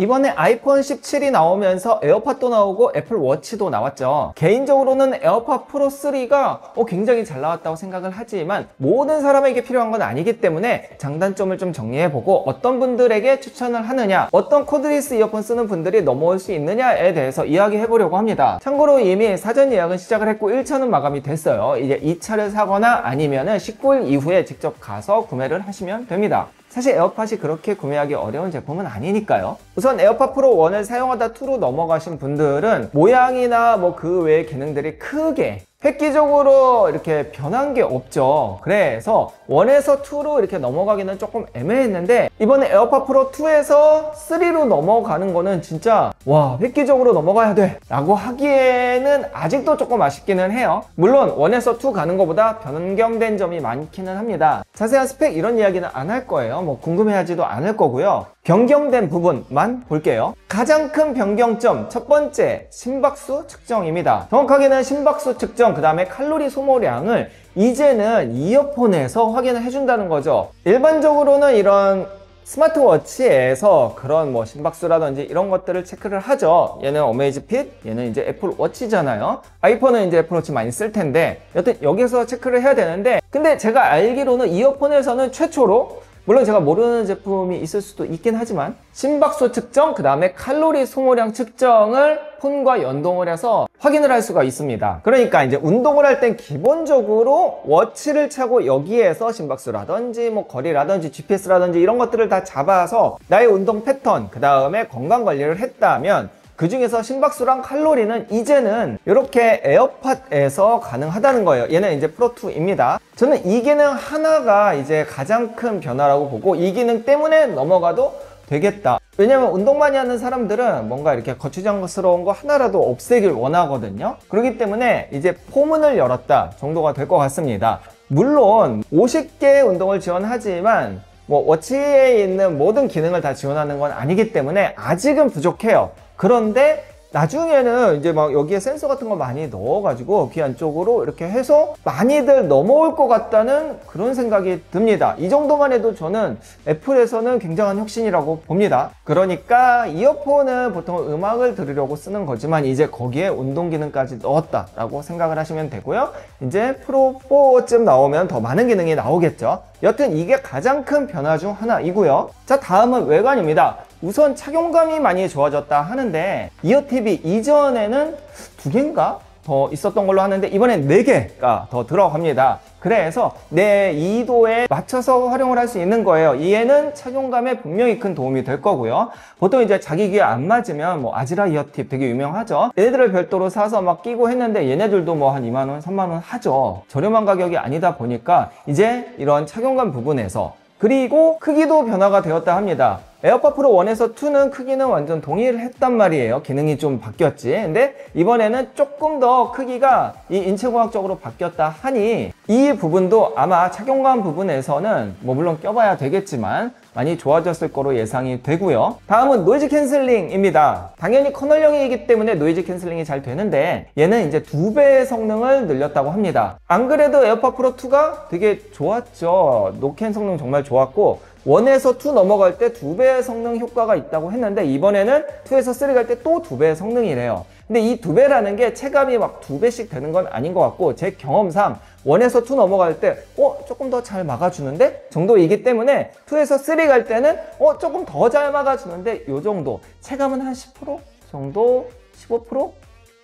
이번에 아이폰 17이 나오면서 에어팟도 나오고 애플워치도 나왔죠. 개인적으로는 에어팟 프로 3가 굉장히 잘 나왔다고 생각을 하지만 모든 사람에게 필요한 건 아니기 때문에 장단점을 좀 정리해보고 어떤 분들에게 추천을 하느냐, 어떤 코드리스 이어폰 쓰는 분들이 넘어올 수 있느냐에 대해서 이야기해보려고 합니다. 참고로 이미 사전 예약은 시작을 했고 1차는 마감이 됐어요. 이제 2차를 사거나 아니면은 19일 이후에 직접 가서 구매를 하시면 됩니다. 사실 에어팟이 그렇게 구매하기 어려운 제품은 아니니까요. 우선 에어팟 프로 1을 사용하다 2로 넘어가신 분들은 모양이나 뭐 그 외의 기능들이 크게 획기적으로 이렇게 변한 게 없죠. 그래서 1에서 2로 이렇게 넘어가기는 조금 애매했는데 이번에 에어팟 프로 2에서 3로 넘어가는 거는 진짜 와, 획기적으로 넘어가야 돼 라고 하기에는 아직도 조금 아쉽기는 해요. 물론 1에서 2 가는 것보다 변경된 점이 많기는 합니다. 자세한 스펙 이런 이야기는 안 할 거예요. 뭐 궁금해하지도 않을 거고요. 변경된 부분만 볼게요. 가장 큰 변경점 첫 번째, 심박수 측정입니다. 정확하게는 심박수 측정, 그 다음에 칼로리 소모량을 이제는 이어폰에서 확인을 해준다는 거죠. 일반적으로는 이런 스마트워치에서 그런 뭐 심박수라든지 이런 것들을 체크를 하죠. 얘는 어메이즈핏, 얘는 이제 애플워치잖아요. 아이폰은 이제 애플워치 많이 쓸 텐데 여튼 여기서 체크를 해야 되는데, 근데 제가 알기로는 이어폰에서는 최초로, 물론 제가 모르는 제품이 있을 수도 있긴 하지만 심박수 측정, 그 다음에 칼로리 소모량 측정을 폰과 연동을 해서 확인을 할 수가 있습니다. 그러니까 이제 운동을 할 땐 기본적으로 워치를 차고 여기에서 심박수라든지 뭐 거리라든지 GPS라든지 이런 것들을 다 잡아서 나의 운동 패턴, 그 다음에 건강 관리를 했다면 그 중에서 심박수랑 칼로리는 이제는 이렇게 에어팟에서 가능하다는 거예요. 얘는 이제 프로2입니다. 저는 이 기능 하나가 이제 가장 큰 변화라고 보고 이 기능 때문에 넘어가도 되겠다. 왜냐면 운동 많이 하는 사람들은 뭔가 이렇게 거추장스러운 거 하나라도 없애길 원하거든요. 그렇기 때문에 이제 포문을 열었다 정도가 될 것 같습니다. 물론 50개의 운동을 지원하지만 뭐 워치에 있는 모든 기능을 다 지원하는 건 아니기 때문에 아직은 부족해요. 그런데 나중에는 이제 막 여기에 센서 같은 거 많이 넣어가지고 귀 안쪽으로 이렇게 해서 많이들 넘어올 것 같다는 그런 생각이 듭니다. 이 정도만 해도 저는 애플에서는 굉장한 혁신이라고 봅니다. 그러니까 이어폰은 보통 음악을 들으려고 쓰는 거지만 이제 거기에 운동 기능까지 넣었다라고 생각을 하시면 되고요. 이제 프로 4쯤 나오면 더 많은 기능이 나오겠죠. 여튼 이게 가장 큰 변화 중 하나이고요. 자, 다음은 외관입니다. 우선 착용감이 많이 좋아졌다 하는데 이어팁이 이전에는 2개인가 더 있었던 걸로 하는데 이번엔 4개가 더 들어갑니다. 그래서 내 이도에 맞춰서 활용을 할 수 있는 거예요. 얘는 착용감에 분명히 큰 도움이 될 거고요. 보통 이제 자기 귀에 안 맞으면 뭐 아지라 이어팁 되게 유명하죠. 얘네들을 별도로 사서 막 끼고 했는데 얘네들도 뭐 한 2만원, 3만원 하죠. 저렴한 가격이 아니다 보니까 이제 이런 착용감 부분에서, 그리고 크기도 변화가 되었다 합니다. 에어팟 프로 1에서 2는 크기는 완전 동일했단 말이에요. 기능이 좀 바뀌었지. 근데 이번에는 조금 더 크기가 이 인체공학적으로 바뀌었다 하니 이 부분도 아마 착용감 부분에서는 뭐 물론 껴봐야 되겠지만 많이 좋아졌을 거로 예상이 되고요. 다음은 노이즈 캔슬링입니다. 당연히 커널형이기 때문에 노이즈 캔슬링이 잘 되는데 얘는 이제 2배의 성능을 늘렸다고 합니다. 안 그래도 에어팟 프로 2가 되게 좋았죠. 노캔 성능 정말 좋았고 1에서 2 넘어갈 때 2배의 성능 효과가 있다고 했는데 이번에는 2에서 3 갈 때 또 2배의 성능이래요. 근데 이 2배라는 게 체감이 막 2배씩 되는 건 아닌 것 같고 제 경험상 1에서 2 넘어갈 때 조금 더 잘 막아주는데 정도이기 때문에 2에서 3 갈 때는 조금 더 잘 막아주는데 요 정도, 체감은 한 10% 정도, 15%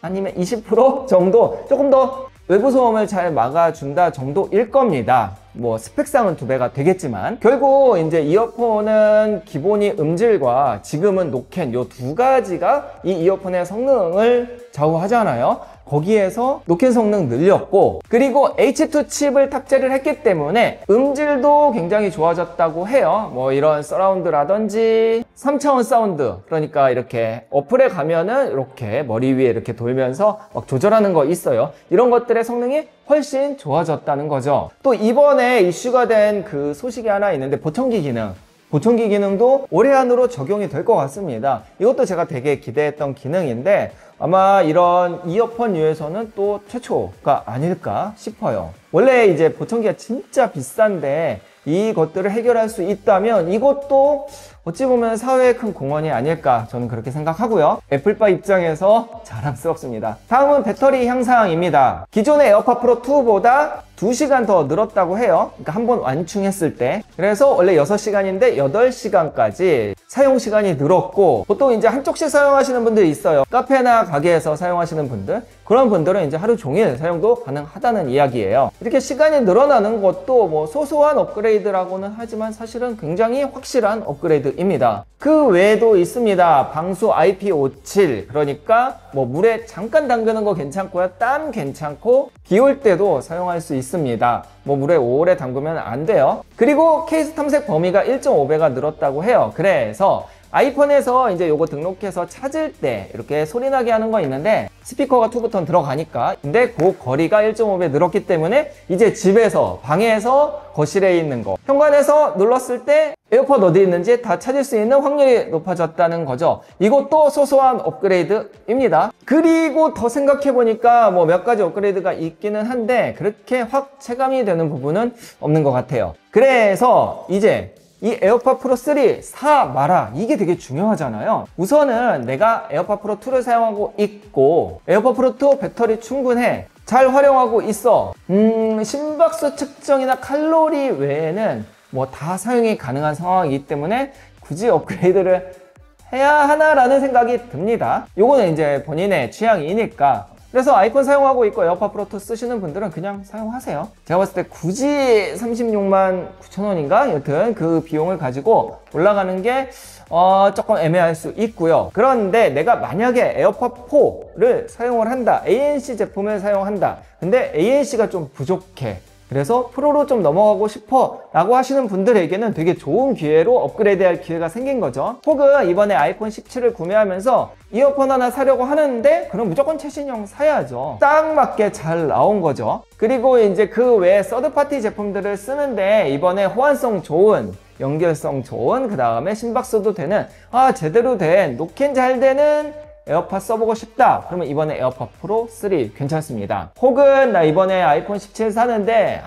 아니면 20% 정도 조금 더 외부 소음을 잘 막아준다 정도일 겁니다. 뭐 스펙상은 2배가 되겠지만 결국 이제 이어폰은 기본이 음질과 지금은 노캔 요 2가지가 이 이어폰의 성능을 좌우하잖아요. 거기에서 노캔 성능 늘렸고 그리고 H2 칩을 탑재를 했기 때문에 음질도 굉장히 좋아졌다고 해요. 뭐 이런 서라운드라든지 3차원 사운드, 그러니까 이렇게 어플에 가면은 이렇게 머리 위에 이렇게 돌면서 막 조절하는 거 있어요. 이런 것들의 성능이 훨씬 좋아졌다는 거죠. 또 이번에 이슈가 된 그 소식이 하나 있는데 보청기 기능. 보청기 기능도 올해 안으로 적용이 될 것 같습니다. 이것도 제가 되게 기대했던 기능인데 아마 이런 이어폰류에서는 또 최초가 아닐까 싶어요. 원래 이제 보청기가 진짜 비싼데 이것들을 해결할 수 있다면 이것도 어찌 보면 사회에 큰 공헌이 아닐까 저는 그렇게 생각하고요. 애플바 입장에서 자랑스럽습니다. 다음은 배터리 향상입니다. 기존의 에어팟 프로 2보다 2시간 더 늘었다고 해요. 그러니까 한번 완충했을 때. 그래서 원래 6시간인데 8시간까지 사용 시간이 늘었고, 보통 이제 한쪽씩 사용하시는 분들이 있어요. 카페나 가게에서 사용하시는 분들, 그런 분들은 이제 하루 종일 사용도 가능하다는 이야기예요. 이렇게 시간이 늘어나는 것도 뭐 소소한 업그레이드라고는 하지만 사실은 굉장히 확실한 업그레이드입니다. 그 외에도 있습니다. 방수 IP57, 그러니까 뭐 물에 잠깐 담그는 거 괜찮고요. 땀 괜찮고 비 올 때도 사용할 수 있습니다. 뭐 물에 오래 담그면 안 돼요. 그리고 케이스 탐색 범위가 1.5배가 늘었다고 해요. 그래서 아이폰에서 이제 요거 등록해서 찾을 때 이렇게 소리 나게 하는 거 있는데 스피커가 투부턴 들어가니까, 근데 그 거리가 1.5배 늘었기 때문에 이제 집에서, 방에서, 거실에 있는 거, 현관에서 눌렀을 때 에어팟 어디 있는지 다 찾을 수 있는 확률이 높아졌다는 거죠. 이것도 소소한 업그레이드입니다. 그리고 더 생각해보니까 뭐 몇 가지 업그레이드가 있기는 한데 그렇게 확 체감이 되는 부분은 없는 것 같아요. 그래서 이제 이 에어팟 프로 3 사 마라, 이게 되게 중요하잖아요. 우선은 내가 에어팟 프로 2를 사용하고 있고 에어팟 프로 2 배터리 충분해, 잘 활용하고 있어. 심박수 측정이나 칼로리 외에는 뭐 다 사용이 가능한 상황이기 때문에 굳이 업그레이드를 해야 하나라는 생각이 듭니다. 요거는 이제 본인의 취향이니까. 그래서 아이폰 사용하고 있고 에어팟 프로 2 쓰시는 분들은 그냥 사용하세요. 제가 봤을 때 굳이 36만 9천 원인가? 여튼 그 비용을 가지고 올라가는 게 조금 애매할 수 있고요. 그런데 내가 만약에 에어팟 4를 사용을 한다, ANC 제품을 사용한다, 근데 ANC가 좀 부족해, 그래서 프로로 좀 넘어가고 싶어 라고 하시는 분들에게는 되게 좋은 기회로 업그레이드할 기회가 생긴 거죠. 혹은 이번에 아이폰 17을 구매하면서 이어폰 하나 사려고 하는데 그럼 무조건 최신형 사야죠. 딱 맞게 잘 나온 거죠. 그리고 이제 그 외에 서드파티 제품들을 쓰는데 이번에 호환성 좋은, 연결성 좋은, 그 다음에 심박수도 되는, 제대로 된, 노캔 잘 되는 에어팟 써보고 싶다, 그러면 이번에 에어팟 프로 3 괜찮습니다. 혹은 나 이번에 아이폰 17 사는데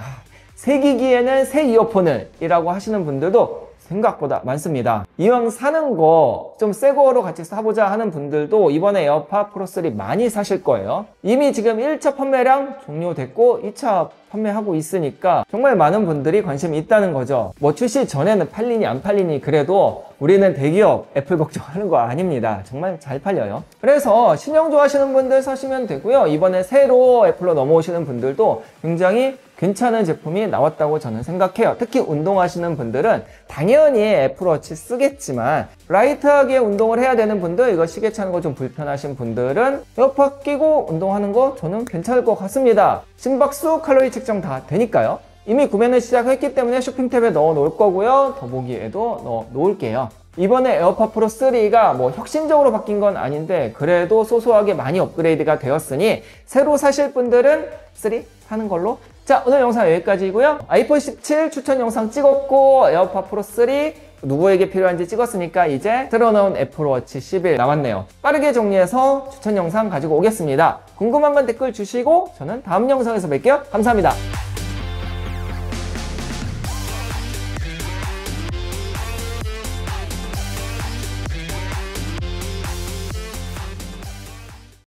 새 기기에는 새 이어폰을 이라고 하시는 분들도 생각보다 많습니다. 이왕 사는 거 좀 새 거로 같이 사보자 하는 분들도 이번에 에어팟 프로 3 많이 사실 거예요. 이미 지금 1차 판매량 종료됐고 2차 판매하고 있으니까 정말 많은 분들이 관심이 있다는 거죠. 뭐 출시 전에는 팔리니 안 팔리니 그래도 우리는 대기업 애플 걱정하는 거 아닙니다. 정말 잘 팔려요. 그래서 신형 좋아하시는 분들 사시면 되고요. 이번에 새로 애플로 넘어오시는 분들도 굉장히 괜찮은 제품이 나왔다고 저는 생각해요. 특히 운동하시는 분들은 당연히 애플워치 쓰겠지만 라이트하게 운동을 해야 되는 분들, 이거 시계 차는 거 좀 불편하신 분들은 에어팟 끼고 운동하는 거 저는 괜찮을 것 같습니다. 심박수, 칼로리 측정 다 되니까요. 이미 구매는 시작했기 때문에 쇼핑 탭에 넣어 놓을 거고요. 더보기에도 넣어 놓을게요. 이번에 에어팟 프로 3가 뭐 혁신적으로 바뀐 건 아닌데 그래도 소소하게 많이 업그레이드가 되었으니 새로 사실 분들은 3 사는 걸로. 자, 오늘 영상 여기까지고요. 아이폰 17 추천 영상 찍었고 에어팟 프로 3 누구에게 필요한지 찍었으니까 이제 새로 나온 애플워치 11 나왔네요. 빠르게 정리해서 추천 영상 가지고 오겠습니다. 궁금한 건 댓글 주시고 저는 다음 영상에서 뵐게요. 감사합니다.